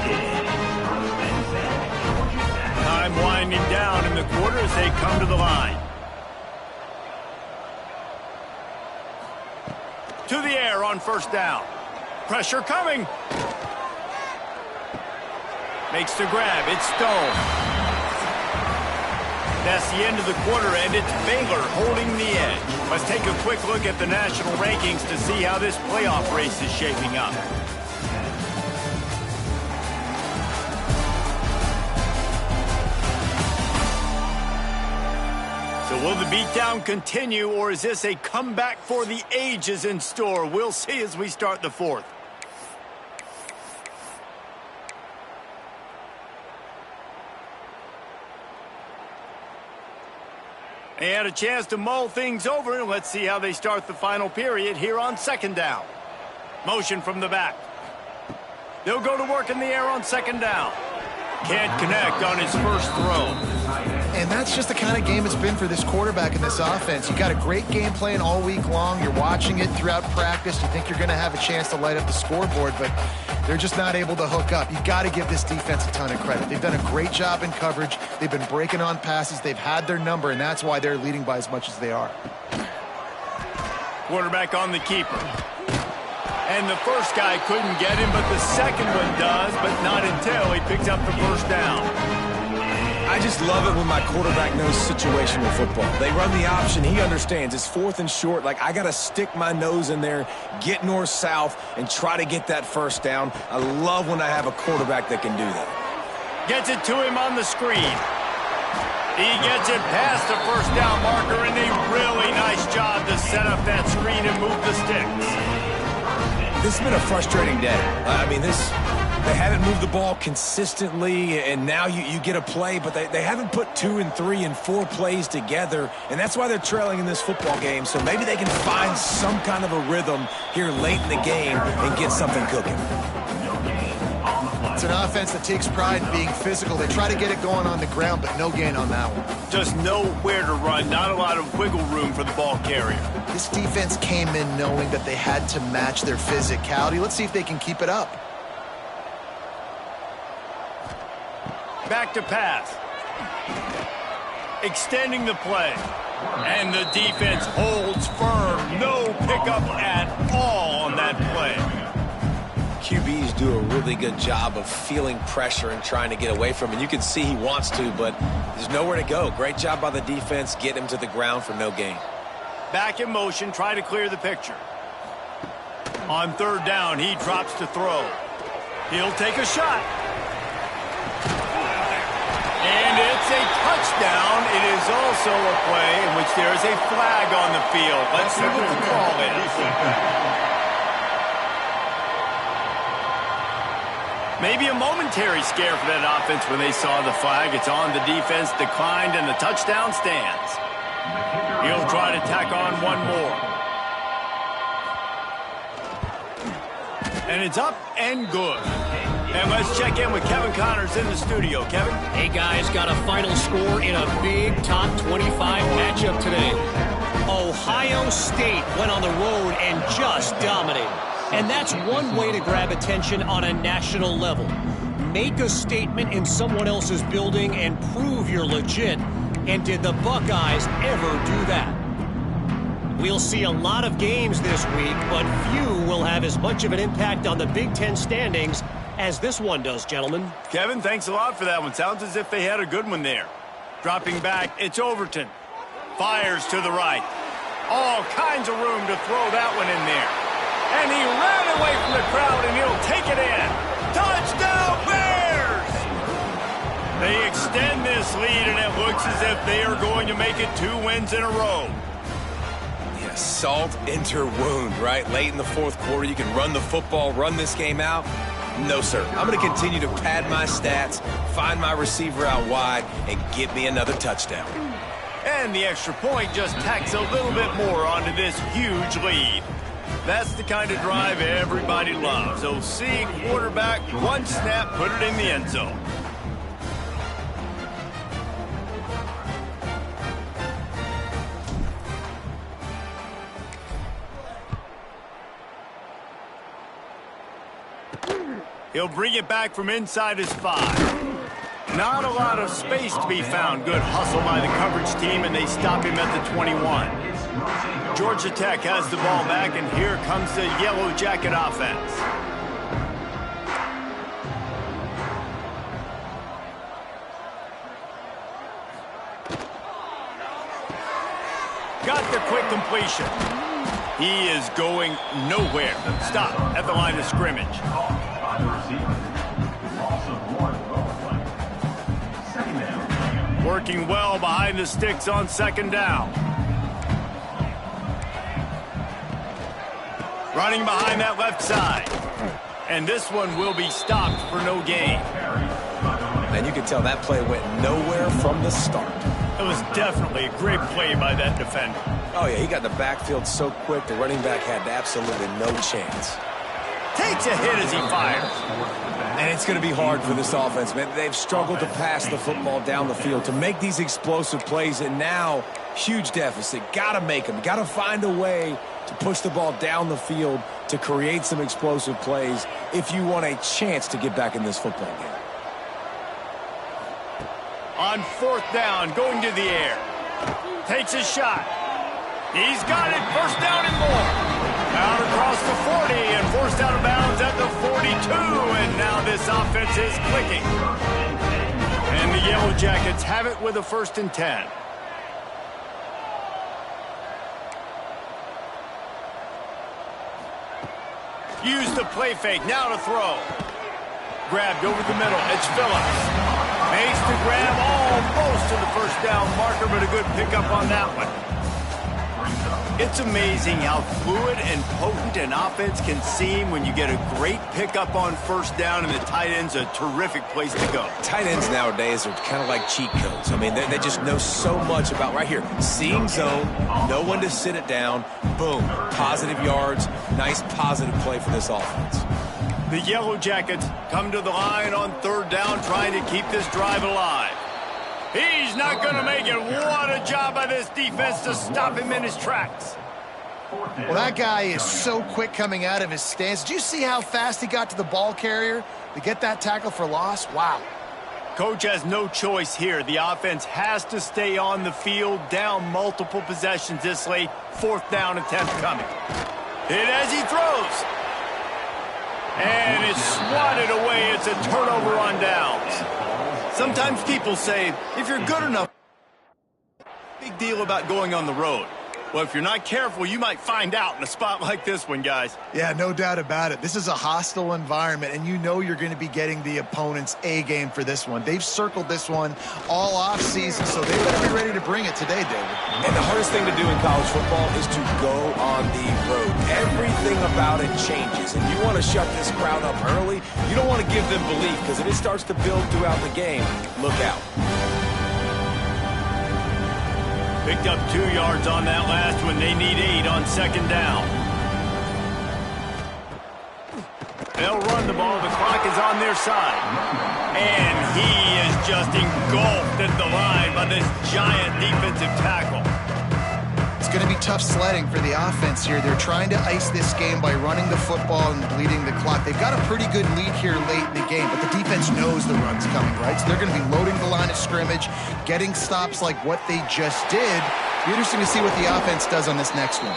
S1: Time winding down in the quarter as they come to the line. To the air on first down. Pressure coming. Makes the grab. It's Stone. That's the end of the quarter, and it's Baylor holding the edge. Let's take a quick look at the national rankings to see how this playoff race is shaping up. So will the beatdown continue, or is this a comeback for the ages in store? We'll see as we start the 4th. They had a chance to mull things over, and let's see how they start the final period here on second down. Motion from the back. They'll go to work in the air on second down. Can't connect on his first throw.
S2: And that's just the kind of game it's been for this quarterback in this offense. You got a great game plan all week long. You're watching it throughout practice. You think you're going to have a chance to light up the scoreboard, but they're just not able to hook up. You got to give this defense a ton of credit. They've done a great job in coverage. They've been breaking on passes. They've had their number, and that's why they're leading by as much as they are.
S1: Quarterback on the keeper. And the first guy couldn't get him, but the second one does, but not until he picks up the first down.
S3: I just love it when my quarterback knows situational football. They run the option. He understands. It's 4th and short. Like, I got to stick my nose in there, get north-south, and try to get that first down. I love when I have a quarterback that can do that.
S1: Gets it to him on the screen. He gets it past the first down marker, and a really nice job to set up that screen and move the sticks.
S3: This has been a frustrating day. I mean, they haven't moved the ball consistently, and now you get a play, but they haven't put 2 and 3 and 4 plays together, and that's why they're trailing in this football game. So maybe they can find some kind of a rhythm here late in the game and get something cooking.
S2: It's an offense that takes pride in being physical. They try to get it going on the ground, but no gain on that one.
S1: Just nowhere to run, not a lot of wiggle room for the ball carrier.
S2: This defense came in knowing that they had to match their physicality. Let's see if they can keep it up.
S1: Back to pass. Extending the play. And the defense holds firm. No pickup at all on that play.
S3: QBs do a really good job of feeling pressure and trying to get away from it. You can see he wants to, but there's nowhere to go. Great job by the defense. Get him to the ground for no gain.
S1: Back in motion, try to clear the picture. On third down, he drops to throw. He'll take a shot. And it's a touchdown. It is also a play in which there is a flag on the field. Let's see what the call is. Maybe a momentary scare for that offense when they saw the flag. It's on, the defense declined, and the touchdown stands. He'll try to tack on one more. And it's up and good. And let's check in with Kevin Connors in the studio. Kevin?
S5: Hey, guys, got a final score in a big top 25 matchup today. Ohio State went on the road and just dominated. And that's one way to grab attention on a national level. Make a statement in someone else's building and prove you're legit. And did the Buckeyes ever do that? We'll see a lot of games this week, but few will have as much of an impact on the Big Ten standings as this one does, gentlemen.
S1: Kevin, thanks a lot for that one. Sounds as if they had a good one there. Dropping back, it's Overton. Fires to the right. All kinds of room to throw that one in there. And he ran away from the crowd, and he'll take it in. Touchdown, Bears! They extend this lead, and it looks as if they are going to make it 2 wins in a row.
S3: Yeah, salt into wound, right? Late in the fourth quarter, you can run the football, run this game out. No, sir. I'm going to continue to pad my stats, find my receiver out wide, and get me another touchdown.
S1: And the extra point just tacks a little bit more onto this huge lead. That's the kind of drive everybody loves. OC, quarterback, one snap, put it in the end zone. He'll bring it back from inside his 5. Not a lot of space to be found. Good hustle by the coverage team, and they stop him at the 21. Georgia Tech has the ball back, and here comes the Yellow Jacket offense. Got the quick completion. He is going nowhere. Stop at the line of scrimmage. Working well behind the sticks on second down. Running behind that left side. And this one will be stopped for no gain.
S3: And you can tell that play went nowhere from the start.
S1: It was definitely a great play by that defender.
S3: Oh, yeah, he got in the backfield so quick, the running back had absolutely no chance.
S1: Takes a hit as he fires.
S3: And it's going to be hard for this offense, man. They've struggled to pass the football down the field, to make these explosive plays, and now, huge deficit. Got to make them. Got to find a way to push the ball down the field to create some explosive plays if you want a chance to get back in this football game.
S1: On fourth down, going to the air. Takes a shot. He's got it. First down and more. Out across the 40 and forced out of bounds at the 42. And now this offense is clicking. And the Yellow Jackets have it with a 1st and 10. Use the play fake. Now to throw. Grabbed over the middle. It's Phillips. Makes the grab almost to the first down marker, but a good pickup on that one. It's amazing how fluid and potent an offense can seem when you get a great pickup on first down, and the tight end's a terrific place to go.
S3: Tight ends nowadays are kind of like cheat codes. I mean, they just know so much about right here. Seeing zone, know when to sit it down, boom, positive yards, nice positive play for this offense.
S1: The Yellow Jackets come to the line on 3rd down, trying to keep this drive alive. He's not going to make it. What a job by this defense to stop him in his tracks.
S2: Well, that guy is so quick coming out of his stance. Did you see how fast he got to the ball carrier to get that tackle for loss? Wow.
S1: Coach has no choice here. The offense has to stay on the field, down multiple possessions this late. 4th down attempt coming. Hit as he throws. And it's swatted away. It's a turnover on downs. Sometimes people say, if you're good enough, big deal about going on the road. Well, if you're not careful, you might find out in a spot like this one, guys.
S2: Yeah, no doubt about it. This is a hostile environment, and you know you're going to be getting the opponent's A game for this one. They've circled this one all offseason, so they better be ready to bring it today, David.
S3: And the hardest thing to do in college football is to go on the road. Everything about it changes, and you want to shut this crowd up early. You don't want to give them belief, because if it starts to build throughout the game, look out.
S1: Picked up 2 yards on that last one. They need 8 on second down. They'll run the ball. The clock is on their side. And he is just engulfed at the line by this giant defensive tackle.
S2: It's going to be tough sledding for the offense here. They're trying to ice this game by running the football and bleeding the clock. They've got a pretty good lead here late in the game, but the defense knows the run's coming, right? So they're going to be loading the line of scrimmage, getting stops like what they just did. Be interesting to see what the offense does on this next one.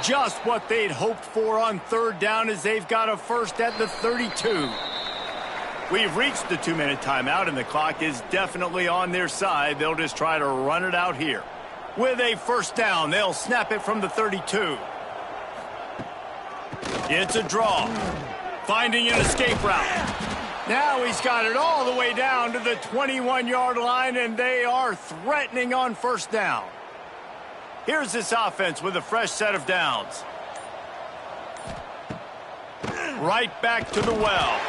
S1: Just what they'd hoped for on third down as they've got a first at the 32. We've reached the 2-minute timeout, and the clock is definitely on their side. They'll just try to run it out here. With a first down, they'll snap it from the 32. It's a draw. Finding an escape route. Now he's got it all the way down to the 21-yard line, and they are threatening on first down. Here's this offense with a fresh set of downs. Right back to the well.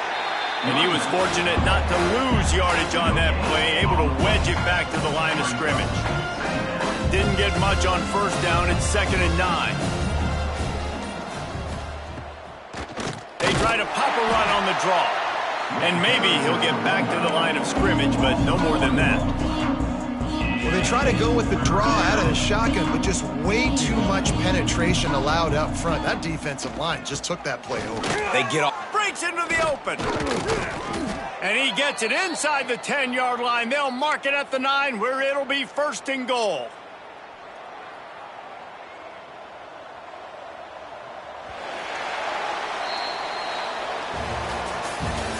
S1: And he was fortunate not to lose yardage on that play, able to wedge it back to the line of scrimmage. Didn't get much on first down. It's 2nd and 9. They try to pop a run on the draw. And maybe he'll get back to the line of scrimmage, but no more than that.
S2: Well, they try to go with the draw out of the shotgun, but just way too much penetration allowed up front. That defensive line just took that play over.
S3: They get off.
S1: Breaks into the open. And he gets it inside the 10-yard line. They'll mark it at the 9, where it'll be 1st and goal.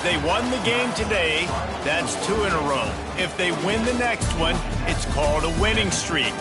S1: They won the game today. That's 2 in a row. If they win the next one, it's called a winning streak.